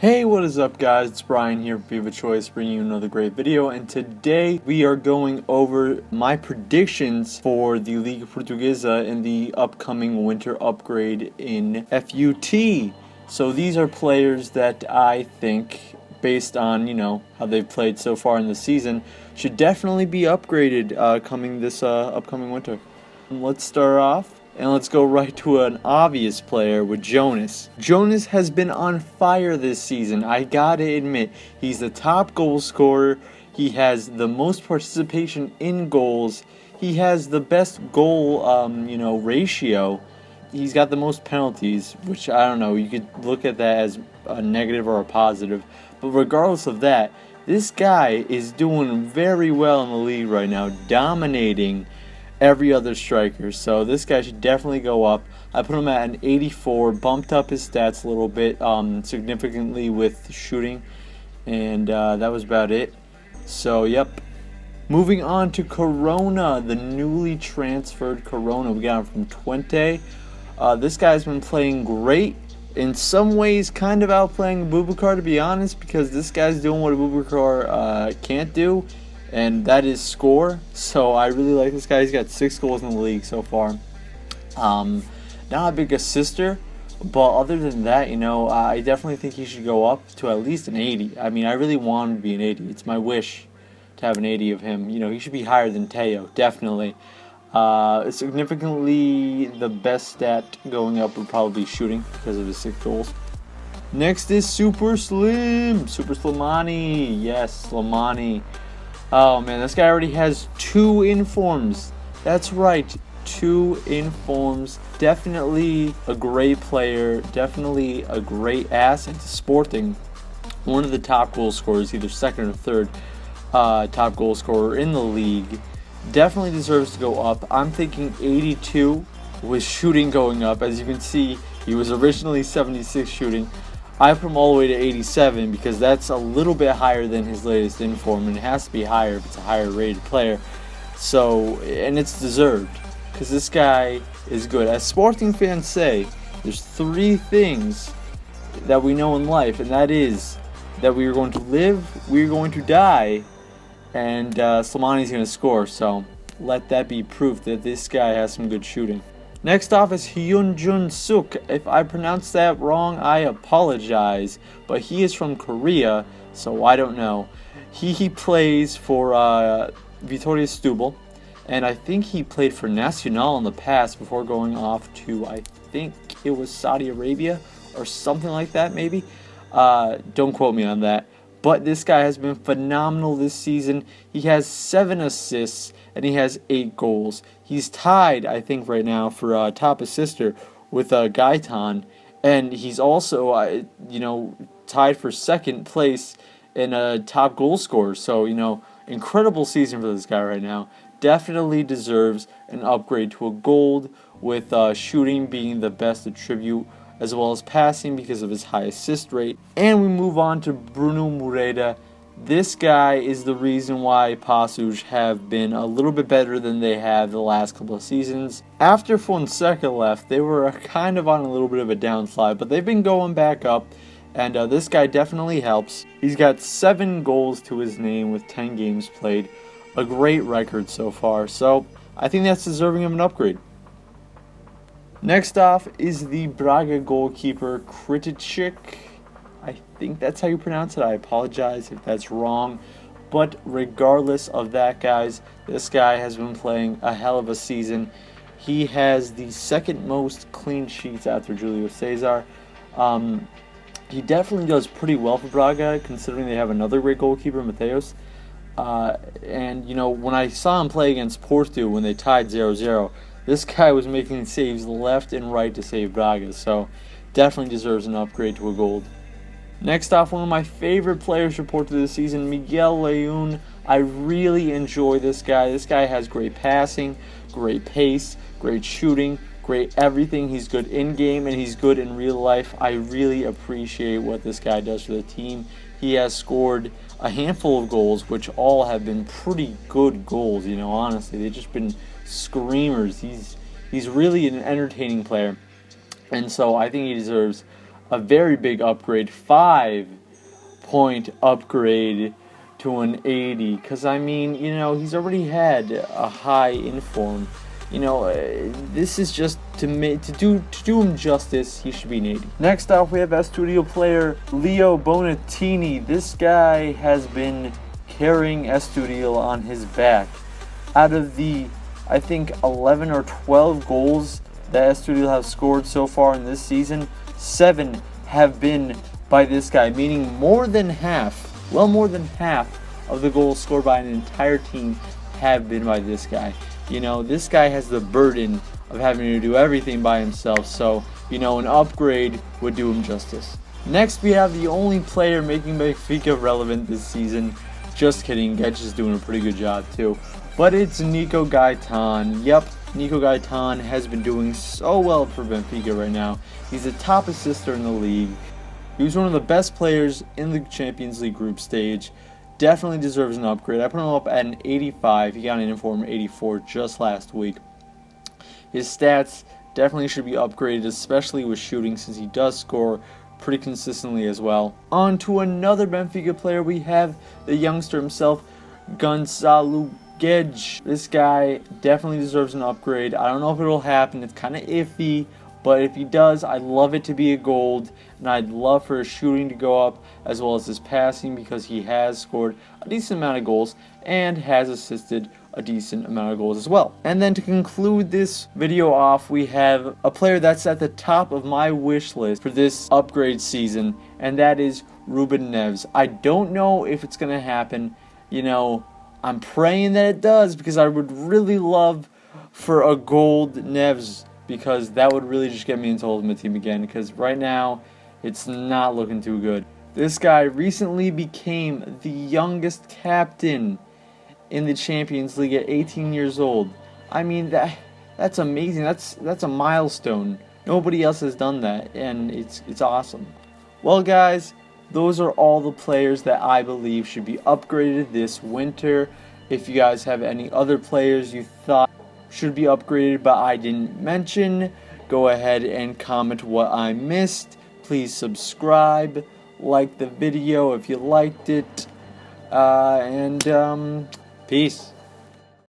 Hey, what is up guys, it's Brian here from FIFA Choice bringing you another great video, and today we are going over my predictions for the Liga Portuguesa in the upcoming winter upgrade in FUT. So these are players that I think, based on, how they've played so far in the season, should definitely be upgraded coming this upcoming winter. Let's start off. And let's go right to an obvious player with Jonas. Jonas has been on fire this season. I gotta admit, he's the top goal scorer. He has the most participation in goals. He has the best goal, ratio. He's got the most penalties, which I don't know. You could look at that as a negative or a positive. But regardless of that, this guy is doing very well in the league right now, dominating every other striker. So this guy should definitely go up. I put him at an 84, bumped up his stats a little bit significantly with shooting, and that was about it. So yep. Moving on to Corona, the newly transferred Corona. We got him from Twente. This guy's been playing great. In some ways, kind of outplaying Boubacar, to be honest, because this guy's doing what Boubacar can't do, and that is score. So I really like this guy. He's got 6 goals in the league so far. Not a big assister, but other than that, I definitely think he should go up to at least an 80. I mean, I really want him to be an 80. It's my wish to have an 80 of him. He should be higher than Teo, definitely. Significantly, the best stat going up would probably be shooting because of his 6 goals. Next is Super Slimani. Yes, Slimani. Oh man, this guy already has 2 informs. That's right, 2 informs. Definitely a great player. Definitely a great asset to Sporting. One of the top goal scorers, either second or third top goal scorer in the league. Definitely deserves to go up. I'm thinking 82 with shooting going up. As you can see, he was originally 76 shooting. I put him all the way to 87 because that's a little bit higher than his latest inform, and it has to be higher if it's a higher rated player. So, and it's deserved because this guy is good. As Sporting fans say, there's 3 things that we know in life, and that is that we are going to live, we are going to die, and Slimani's going to score. So let that be proof that this guy has some good shooting. Next off is Hyun-jun Suk. If I pronounced that wrong, I apologize. But he is from Korea, so I don't know. He plays for Vitória Setúbal, and I think he played for Nacional in the past before going off to, I think it was Saudi Arabia or something like that, maybe. Don't quote me on that. But this guy has been phenomenal this season. He has 7 assists and he has 8 goals. He's tied, I think, right now for top assister with Gaitan, and he's also, tied for 2nd place in top goal scorer. So, incredible season for this guy right now. Definitely deserves an upgrade to a gold, with shooting being the best attribute, as well as passing because of his high assist rate. And we move on to Bruno Moreira. This guy is the reason why Passos have been a little bit better than they have the last couple of seasons. After Fonseca left, they were kind of on a little bit of a downslide, but they've been going back up, and this guy definitely helps. He's got 7 goals to his name with 10 games played. A great record so far, so I think that's deserving of an upgrade. Next off is the Braga goalkeeper Krisztian. I think that's how you pronounce it. I apologize if that's wrong. But regardless of that, guys, this guy has been playing a hell of a season. He has the 2nd most clean sheets after Julio Cesar. He definitely does pretty well for Braga, considering they have another great goalkeeper, Mateus. And, when I saw him play against Porto when they tied 0-0, this guy was making saves left and right to save Braga, so definitely deserves an upgrade to a gold. Next off, one of my favorite players for Porto this season, Miguel Layun. I really enjoy this guy. This guy has great passing, great pace, great shooting, great everything. He's good in-game and he's good in real life. I really appreciate what this guy does for the team. He has scored a handful of goals, which all have been pretty good goals, honestly. They've just been screamers. He's really an entertaining player, and so I think he deserves a very big upgrade, 5-point upgrade to an 80. Because, I mean, you know, he's already had a high inform. You know, this is just to do him justice. He should be an 80. Next up, we have Studio player Leo Bonatini. This guy has been carrying Studio on his back. Out of the, I think, 11 or 12 goals that Studio have scored so far in this season, 7 have been by this guy, meaning more than half, well, more than half of the goals scored by an entire team have been by this guy. You know, this guy has the burden of having to do everything by himself, so, you know, an upgrade would do him justice. Next, we have the only player making Benfica relevant this season. Just kidding, Guedes is doing a pretty good job too. But it's Nico Gaitan. Yep, Nico Gaitan has been doing so well for Benfica right now. He's the top assister in the league. He was one of the best players in the Champions League group stage. Definitely deserves an upgrade. I put him up at an 85. He got an inform 84 just last week. His stats definitely should be upgraded, especially with shooting, since he does score pretty consistently as well. On to another Benfica player, we have the youngster himself, Goncalo. This guy definitely deserves an upgrade. I don't know if it'll happen. It's kind of iffy. But if he does, I'd love it to be a gold, and I'd love for his shooting to go up as well as his passing, because he has scored a decent amount of goals and has assisted a decent amount of goals as well. And then to conclude this video off, we have a player that's at the top of my wish list for this upgrade season, and that is Ruben Neves. I don't know if it's going to happen. You know, I'm praying that it does, because I would really love for a gold Neves, because that would really just get me into Ultimate Team again, because right now it's not looking too good. This guy recently became the youngest captain in the Champions League at 18 years old. I mean, that's amazing. That's a milestone. Nobody else has done that, and it's awesome. Well, guys, those are all the players that I believe should be upgraded this winter. If you guys have any other players you thought should be upgraded but I didn't mention, go ahead and comment what I missed. Please subscribe, like the video if you liked it, and peace.